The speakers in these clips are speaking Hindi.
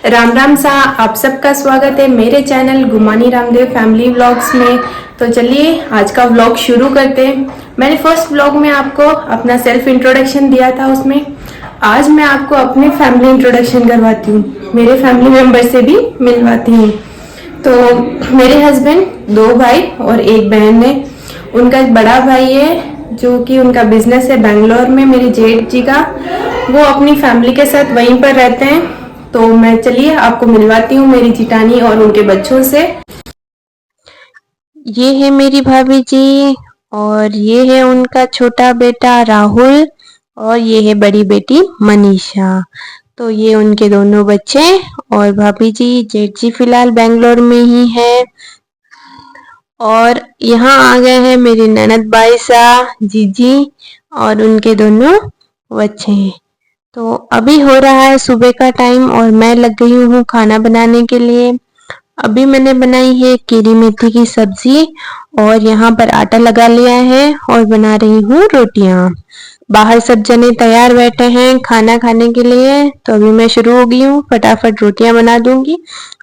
राम राम सा आप सबका स्वागत है मेरे चैनल गुमानी रामदेव फैमिली व्लॉग्स में। तो चलिए आज का व्लॉग शुरू करते हैं। मैंने फर्स्ट व्लॉग में आपको अपना सेल्फ इंट्रोडक्शन दिया था, उसमें आज मैं आपको अपने फैमिली इंट्रोडक्शन करवाती हूँ, मेरे फैमिली मेंबर से भी मिलवाती हूँ। तो मेरे हस्बैंड, 2 भाई और 1 बहन है। उनका एक बड़ा भाई है जो कि उनका बिजनेस है बेंगलोर में, मेरी जेठ जी का। वो अपनी फैमिली के साथ वहीं पर रहते हैं। तो मैं चलिए आपको मिलवाती हूँ मेरी जिटानी और उनके बच्चों से। ये है मेरी भाभी जी और ये है उनका छोटा बेटा राहुल और ये है बड़ी बेटी मनीषा। तो ये उनके दोनों बच्चे और भाभी जी, जेठ जी फिलहाल बेंगलोर में ही है। और यहाँ आ गए हैं मेरी ननद बाईसा, जीजी और उनके दोनों बच्चे। तो अभी हो रहा है सुबह का टाइम और मैं लग गई हूँ खाना बनाने के लिए। अभी मैंने बनाई है कीरी मेथी की सब्जी और यहाँ पर आटा लगा लिया है और बना रही हूँ रोटियां। बाहर सब जने तैयार बैठे हैं खाना खाने के लिए, तो अभी मैं शुरू हो गई हूँ, फटाफट रोटियां बना दूंगी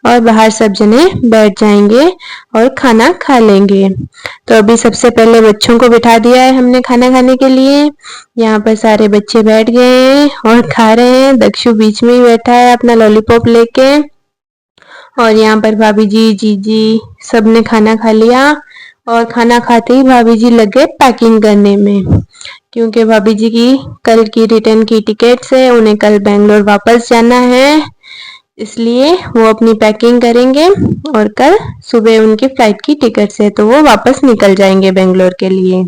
और बाहर सब जने बैठ जाएंगे और खाना खा लेंगे। तो अभी सबसे पहले बच्चों को बिठा दिया है हमने खाना खाने के लिए। यहाँ पर सारे बच्चे बैठ गए हैं और खा रहे हैं। दक्षु बीच में ही बैठा है अपना लॉलीपॉप लेके। और यहाँ पर भाभी जी, जीजी सब ने खाना खा लिया और खाना खाते ही भाभी जी लगे पैकिंग करने में, क्योंकि भाभी जी की कल की रिटर्न की टिकट्स है, उन्हें कल बेंगलोर वापस जाना है, इसलिए वो अपनी पैकिंग करेंगे और कल सुबह उनकी फ्लाइट की टिकट्स है तो वो वापस निकल जाएंगे बेंगलोर के लिए।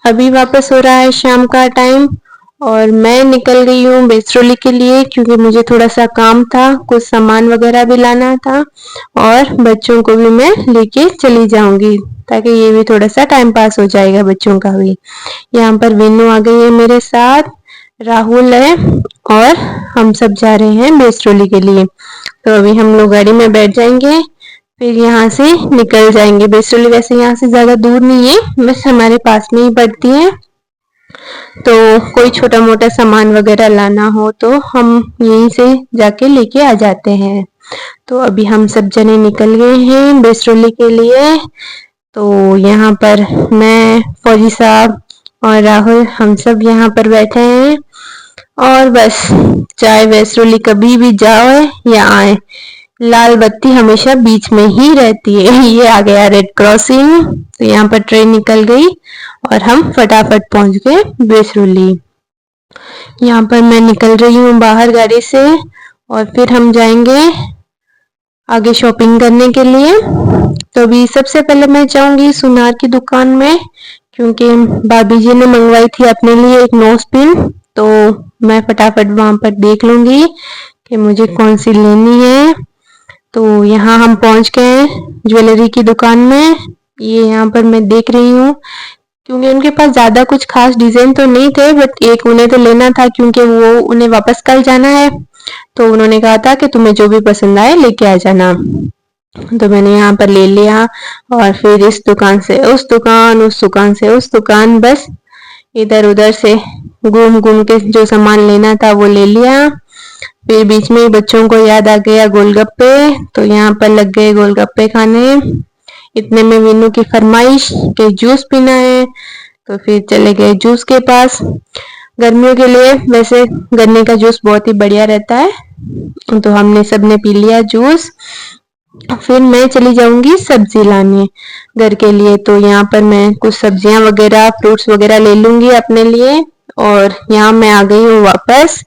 अभी वापस हो रहा है शाम का टाइम और मैं निकल गई हूँ बेसरोली के लिए, क्योंकि मुझे थोड़ा सा काम था, कुछ सामान वगैरह भी लाना था और बच्चों को भी मैं लेके चली जाऊंगी ताकि ये भी थोड़ा सा टाइम पास हो जाएगा बच्चों का भी। यहाँ पर वेनू आ गई है मेरे साथ, राहुल है और हम सब जा रहे हैं बेसरोली के लिए। तो अभी हम लोग गाड़ी में बैठ जाएंगे, फिर यहाँ से निकल जाएंगे। बेसरोली वैसे यहाँ से ज्यादा दूर नहीं है, बस हमारे पास में ही पड़ती है। तो कोई छोटा मोटा सामान वगैरह लाना हो तो हम यहीं से जाके लेके आ जाते हैं। तो अभी हम सब जने निकल गए हैं बेसरोली के लिए। तो यहाँ पर मैं, फौजी साहब और राहुल हम सब यहाँ पर बैठे हैं और बस चाहे बेसरोली कभी भी जाओ या आए, लाल बत्ती हमेशा बीच में ही रहती है। ये आ गया रेड क्रॉसिंग, तो यहाँ पर ट्रेन निकल गई और हम फटाफट पहुंच गए बेसरोली। यहाँ पर मैं निकल रही हूँ बाहर गाड़ी से और फिर हम जाएंगे आगे शॉपिंग करने के लिए। तो अभी सबसे पहले मैं जाऊंगी सुनार की दुकान में, क्योंकि भाभी जी ने मंगवाई थी अपने लिए एक नोज पिन, तो मैं फटाफट वहां पर देख लूंगी कि मुझे कौन सी लेनी है। तो यहाँ हम पहुंच गए ज्वेलरी की दुकान में। ये यहाँ पर मैं देख रही हूँ, क्योंकि उनके पास ज्यादा कुछ खास डिजाइन तो नहीं थे, बट एक उन्हें तो लेना था क्योंकि वो उन्हें वापस कल जाना है। तो उन्होंने कहा था कि तुम्हें जो भी पसंद आए लेके आ जाना। तो मैंने यहाँ पर ले लिया और फिर इस दुकान से उस दुकान, उस दुकान से उस दुकान, बस इधर उधर से घूम घूम के जो सामान लेना था वो ले लिया। फिर बीच में बच्चों को याद आ गया गोलगप्पे, तो यहाँ पर लग गए गोलगप्पे खाने। इतने में वीनू की फरमाइश के जूस पीना है, तो फिर चले गए जूस के पास। गर्मियों के लिए वैसे गन्ने का जूस बहुत ही बढ़िया रहता है, तो हमने सबने पी लिया जूस। फिर मैं चली जाऊंगी सब्जी लाने घर के लिए। तो यहाँ पर मैं कुछ सब्जियां वगैरह, फ्रूट्स वगैरह ले लूंगी अपने लिए। और यहाँ मैं आ गई हूँ वापस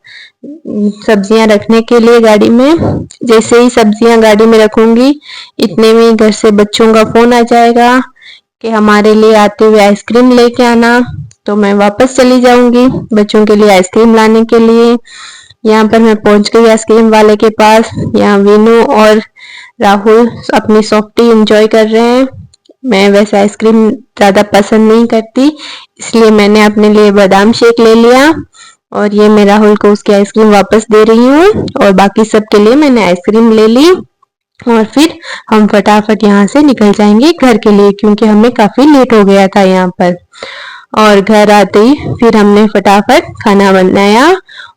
सब्जियां रखने के लिए गाड़ी में। जैसे ही सब्जियां गाड़ी में रखूंगी, इतने में घर से बच्चों का फोन आ जाएगा कि हमारे लिए आते हुए आइसक्रीम लेके आना। तो मैं वापस चली जाऊंगी बच्चों के लिए आइसक्रीम लाने के लिए। यहाँ पर मैं पहुंच गई आइसक्रीम वाले के पास। यहाँ वीनू और राहुल अपनी सॉफ्टी एंजॉय कर रहे हैं। मैं वैसे आइसक्रीम ज्यादा पसंद नहीं करती, इसलिए मैंने अपने लिए बादाम शेक ले लिया और ये मैं राहुल को उसकी आइसक्रीम वापस दे रही हूँ और बाकी सबके लिए मैंने आइसक्रीम ले ली। और फिर हम फटाफट यहाँ से निकल जाएंगे घर के लिए, क्योंकि हमें काफी लेट हो गया था यहाँ पर। और घर आते ही फिर हमने फटाफट खाना बनाया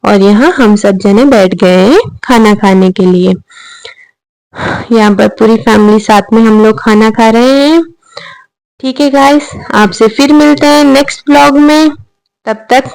और यहाँ हम सब जने बैठ गए हैं खाना खाने के लिए। यहाँ पर पूरी फैमिली साथ में हम लोग खाना खा रहे हैं। ठीक है गाइस, आपसे फिर मिलते हैं नेक्स्ट व्लॉग में। तब तक